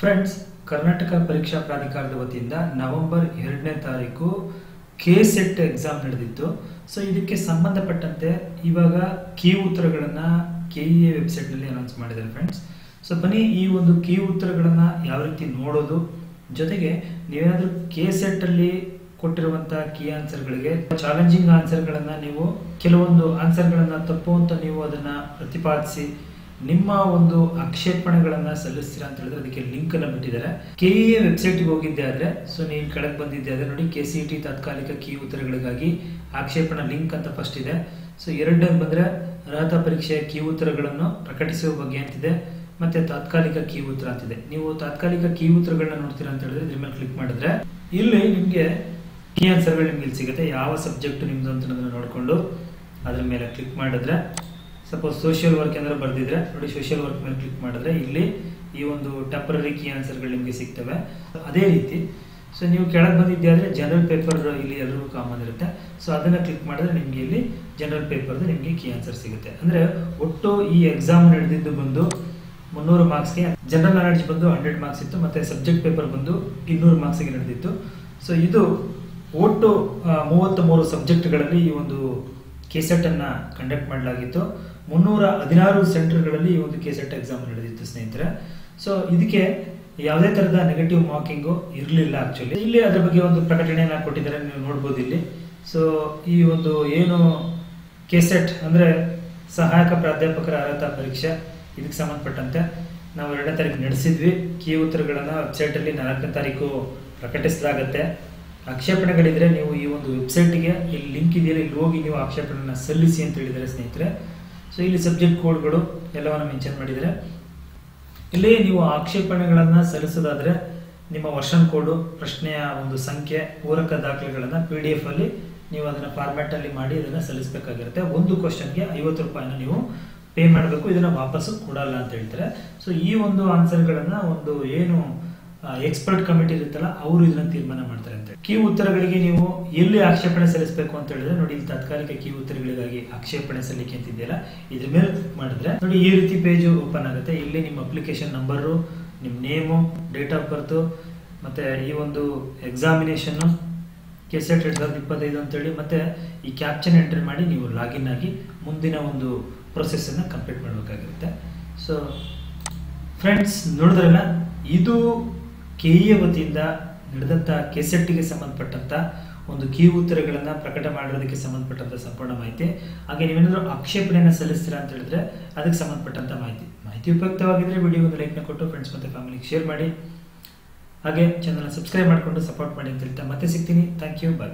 Friends, Karnataka ಪರೀಕ್ಷಾ ಪ್ರಾಧಿಕಾರದ ವತಿಯಿಂದ ನವೆಂಬರ್ 2ನೇ ತಾರೀಕು ಕೆಸೆಟ್ ಎಕ್ಸಾಮ್ ನಡೆದಿತ್ತು. ಸೊ ಇದಕ್ಕೆ ಸಂಬಂಧಪಟ್ಟಂತೆ ಇವಾಗ ಕೀ ಉತ್ತರಗಳನ್ನು ಕೆಇಎ ವೆಬ್ಸೈಟ್ನಲ್ಲಿ ಅನೌನ್ಸ್ ಮಾಡಿದ್ದಾರೆ ಫ್ರೆಂಡ್ಸ್. ಸೊ ಬನ್ನಿ ಈ ಒಂದು ಕೀ ಉತ್ತರಗಳನ್ನು ಯಾವ ರೀತಿ ನೋಡೋದು, ಜೊತೆಗೆ ನೀವೇನಾದರೂ ಕೆಸೆಟ್ಟಲ್ಲಿ ಕೊಟ್ಟಿರುವಂತಹ ಕೀ ಆನ್ಸರ್ಗಳಿಗೆ ಚಾಲೆಂಜಿಂಗ್ ಆನ್ಸರ್ಗಳನ್ನು ನೀವು ಕೆಲವೊಂದು ಆನ್ಸರ್ಗಳನ್ನು ತಪ್ಪು ಅಂತ ನೀವು ಅದನ್ನು ಪ್ರತಿಪಾದಿಸಿ ನಿಮ್ಮ ಒಂದು ಆಕ್ಷೇಪಣೆಗಳನ್ನು ಸಲ್ಲಿಸ್ತೀರಾ ಅಂತ ಹೇಳಿದ್ರೆ ಅದಕ್ಕೆ ಲಿಂಕ್ ಅನ್ನು ಬಿಟ್ಟಿದ್ದಾರೆ. ಕೆಇಎ ವೆಬ್ಸೈಟ್ಗೆ ಹೋಗಿದ್ದೆ ಆದರೆ ಸೊ ನೀವು ಕೆಳಗೆ ಬಂದಿದ್ದೆ ಆದರೆ ನೋಡಿ KCET ತಾತ್ಕಾಲಿಕ ಕೀ ಉತ್ತರಗಳಿಗಾಗಿ ಆಕ್ಷೇಪಣಾ ಲಿಂಕ್ ಅಂತ ಫಸ್ಟ್ ಇದೆ. ಸೊ ಎರಡನೇ ಬಂದರೆ ಅರ್ಹತಾ ಪರೀಕ್ಷೆಯ ಕೀ ಉತ್ತರಗಳನ್ನು ಪ್ರಕಟಿಸುವ ಬಗ್ಗೆ ಅಂತಿದೆ, ಮತ್ತೆ ತಾತ್ಕಾಲಿಕ ಕೀ ಉತ್ತರ ಅಂತಿದೆ. ನೀವು ತಾತ್ಕಾಲಿಕ ಕೀ ಉತ್ತರಗಳನ್ನ ನೋಡ್ತೀರಾ ಅಂತ ಹೇಳಿದ್ರೆ ಇದ್ರ ಮೇಲೆ ಕ್ಲಿಕ್ ಮಾಡಿದ್ರೆ ಇಲ್ಲಿ ನಿಮಗೆ ಕೀ ಆನ್ಸರ್ಗಳು ನಿಮ್ಗೆ ಇಲ್ಲಿ ಸಿಗುತ್ತೆ. ಯಾವ ಸಬ್ಜೆಕ್ಟ್ ನಿಮ್ದು ಅಂತ ನೋಡಿಕೊಂಡು ಅದ್ರ ಮೇಲೆ ಕ್ಲಿಕ್ ಮಾಡಿದ್ರೆ, ಸಪೋಸ್ ಸೋಷಿಯಲ್ ವರ್ಕ್ ಏನಾದ್ರು ಬರ್ದಿದ್ರೆ ನೋಡಿ, ಸೋಷಿಯಲ್ ವರ್ಕ್ ಮೇಲೆ ಕ್ಲಿಕ್ ಮಾಡಿದ್ರೆ ಇಲ್ಲಿ ಈ ಒಂದು ಟೆಂಪರರಿ ಕೀ ಆನ್ಸರ್ಗಳು ನಿಮಗೆ ಸಿಗ್ತವೆ. ಅದೇ ರೀತಿ ಸೊ ನೀವು ಕೆಳಗೆ ಬಂದಿದ್ದೆ ಆದರೆ ಜನರಲ್ ಪೇಪರ್ ಇಲ್ಲಿ ಎಲ್ಲರಿಗೂ ಕಾಮನ್ ಇರುತ್ತೆ. ಸೊ ಅದನ್ನ ಕ್ಲಿಕ್ ಮಾಡಿದ್ರೆ ನಿಮಗೆ ಇಲ್ಲಿ ಜನರಲ್ ಪೇಪರ್ದು ನಿಮಗೆ ಕೀ ಆನ್ಸರ್ ಸಿಗುತ್ತೆ. ಅಂದ್ರೆ ಒಟ್ಟು ಈ ಎಕ್ಸಾಮ್ ನಡೆದಿದ್ದು ಬಂದು 300 ಮಾರ್ಕ್ಸ್ಗೆ, ಜನರಲ್ ನಾಲೆಡ್ಜ್ ಬಂದು 100 ಮಾರ್ಕ್ಸ್ ಇತ್ತು, ಮತ್ತೆ ಸಬ್ಜೆಕ್ಟ್ ಪೇಪರ್ ಬಂದು 200 ಮಾರ್ಕ್ಸ್ಗೆ ನಡೆದಿತ್ತು. ಸೊ ಇದು ಒಟ್ಟು 33 ಸಬ್ಜೆಕ್ಟ್ಗಳಲ್ಲಿ ಈ ಒಂದು ಕೆಸೆಟ್ ಅನ್ನ ಕಂಡಕ್ಟ್ ಮಾಡಲಾಗಿತ್ತು. 316 ಸೆಂಟರ್ಗಳಲ್ಲಿ ಈ ಒಂದು ಕೆಸೆಟ್ ಎಕ್ಸಾಮ್ ನಡೆದಿತ್ತು ಸ್ನೇಹಿತರೆ. ಸೊ ಇದಕ್ಕೆ ಯಾವುದೇ ತರಹದ ನೆಗೆಟಿವ್ ಮಾರ್ಕಿಂಗು ಇರಲಿಲ್ಲ ಆಕ್ಚುಲಿ. ಇಲ್ಲಿ ಅದ್ರ ಬಗ್ಗೆ ಒಂದು ಪ್ರಕಟಣೆಯನ್ನ ಕೊಟ್ಟಿದ್ದಾರೆ, ನೀವು ನೋಡ್ಬೋದು ಇಲ್ಲಿ. ಸೊ ಈ ಒಂದು ಏನು ಕೆಸೆಟ್ ಅಂದ್ರೆ ಸಹಾಯಕ ಪ್ರಾಧ್ಯಾಪಕರ ಅರ್ಹತಾ ಪರೀಕ್ಷೆ, ಇದಕ್ಕೆ ಸಂಬಂಧಪಟ್ಟಂತೆ ನಾವು 2ನೇ ತಾರೀಕು ನಡೆಸಿದ್ವಿ. ಕೀ ಉತ್ತರಗಳನ್ನ ವೆಬ್ಸೈಟ್ ಅಲ್ಲಿ 4ನೇ ತಾರೀಕು ಪ್ರಕಟಿಸಲಾಗುತ್ತೆ. ಆಕ್ಷೇಪಣೆಗಳಿದ್ರೆ ನೀವು ಈ ಒಂದು ವೆಬ್ಸೈಟ್ಗೆ ಇಲ್ಲಿ ಲಿಂಕ್ ಇದೆಯಲ್ಲ, ಇಲ್ಲಿ ಹೋಗಿ ನೀವು ಆಕ್ಷೇಪಣೆಯನ್ನು ಸಲ್ಲಿಸಿ ಅಂತ ಹೇಳಿದ್ದಾರೆ ಸ್ನೇಹಿತರೆ. ಸೊ ಇಲ್ಲಿ ಸಬ್ಜೆಕ್ಟ್ ಕೋಡ್ಗಳು ಎಲ್ಲವನ್ನು ಮೆನ್ಷನ್ ಮಾಡಿದ್ದಾರೆ. ಇಲ್ಲಿ ನೀವು ಆಕ್ಷೇಪಣೆಗಳನ್ನು ಸಲ್ಲಿಸೋದಾದ್ರೆ ನಿಮ್ಮ ವರ್ಷನ್ ಕೋಡು, ಪ್ರಶ್ನೆಯ ಒಂದು ಸಂಖ್ಯೆ, ಪೂರಕ ದಾಖಲೆಗಳನ್ನು PDF ಅಲ್ಲಿ ನೀವು ಅದನ್ನ ಫಾರ್ಮ್ಯಾಟ್ ಅಲ್ಲಿ ಮಾಡಿ ಅದನ್ನ ಸಲ್ಲಿಸಬೇಕಾಗಿರುತ್ತೆ. ಒಂದು ಕ್ವಶನ್ಗೆ 50 ರೂಪಾಯಿನ ನೀವು ಪೇ ಮಾಡಬೇಕು, ಇದನ್ನ ವಾಪಸ್ಸು ಕೊಡಲ್ಲ ಅಂತ ಹೇಳ್ತಾರೆ. ಸೊ ಈ ಒಂದು ಆನ್ಸರ್ಗಳನ್ನ ಒಂದು ಏನು ಎಕ್ಸ್ಪರ್ಟ್ ಕಮಿಟಿ ಇರುತ್ತಲ್ಲ ಅವರು ಇದನ್ನ ತೀರ್ಮಾನ ಮಾಡ್ತಾರೆ ಅಂತ. ಕೀ ಉತ್ತರಗಳಿಗೆ ನೀವು ಎಲ್ಲಿ ಆಕ್ಷೇಪಣೆ ಸಲ್ಲಿಸಬೇಕು ಅಂತ ಹೇಳಿದ್ರೆ ನೋಡಿ, ಇಲ್ಲಿ ತಾತ್ಕಾಲಿಕ ಕೀ ಉತ್ತರಗಳಿಗಾಗಿ ಆಕ್ಷೇಪಣೆ ಸಲ್ಲಿಕೆ ಅಂತಿದೆಯಲ್ಲ, ಇದ್ರ ಮೇಲೆ ಕ್ಲಿಕ್ ಮಾಡಿದ್ರೆ ನೋಡಿ ಈ ರೀತಿ ಪೇಜ್ ಓಪನ್ ಆಗುತ್ತೆ. ಇಲ್ಲಿ ನಿಮ್ಮ ಅಪ್ಲಿಕೇಶನ್ ನಂಬರು, ನಿಮ್ಮ ನೇಮು, ಡೇಟ್ ಆಫ್ ಬರ್ತ್, ಮತ್ತೆ ಈ ಒಂದು ಎಕ್ಸಾಮಿನೇಷನ್ ಕೆಸೆಟ್ 2025 ಅಂತೇಳಿ ಮತ್ತೆ ಈ ಕ್ಯಾಪ್ಚನ್ ಎಂಟ್ರಿ ಮಾಡಿ ನೀವು ಲಾಗಿನ್ ಆಗಿ ಮುಂದಿನ ಒಂದು ಪ್ರೊಸೆಸ್ ಅನ್ನ ಕಂಪ್ಲೀಟ್ ಮಾಡಬೇಕಾಗಿರುತ್ತೆ. ಸೊ ಫ್ರೆಂಡ್ಸ್, ನೋಡಿದ್ರಲ್ಲ, ಇದು ಕೆಇಎ ವತಿಯಿಂದ ನಡೆದಂತ ಕೆಸೆಟ್ಗೆ ಸಂಬಂಧಪಟ್ಟಂತ ಒಂದು ಕೀ ಉತ್ತರಗಳನ್ನ ಪ್ರಕಟ ಮಾಡಿರೋದಕ್ಕೆ ಸಂಬಂಧಪಟ್ಟಂತ ಸಂಪೂರ್ಣ ಮಾಹಿತಿ. ಹಾಗೆ ನೀವೇನಾದ್ರೂ ಆಕ್ಷೇಪಣೆಯನ್ನು ಸಲ್ಲಿಸ್ತೀರಾ ಅಂತ ಹೇಳಿದ್ರೆ ಅದಕ್ಕೆ ಸಂಬಂಧಪಟ್ಟಂತ ಮಾಹಿತಿ ಉಪಯುಕ್ತವಾಗಿದ್ರೆ ವಿಡಿಯೋ ಒಂದು ಲೈಕ್ನ ಕೊಟ್ಟು ಫ್ರೆಂಡ್ಸ್ ಮತ್ತೆ ಫ್ಯಾಮಿಲಿಗೆ ಶೇರ್ ಮಾಡಿ. ಹಾಗೆ ಚಾನಲ್ ಸಬ್ಸ್ಕ್ರೈಬ್ ಮಾಡಿಕೊಂಡು ಸಪೋರ್ಟ್ ಮಾಡಿ ಅಂತ ಹೇಳ್ತಾ ಮತ್ತೆ ಸಿಗ್ತೀನಿ. Thank you, bye.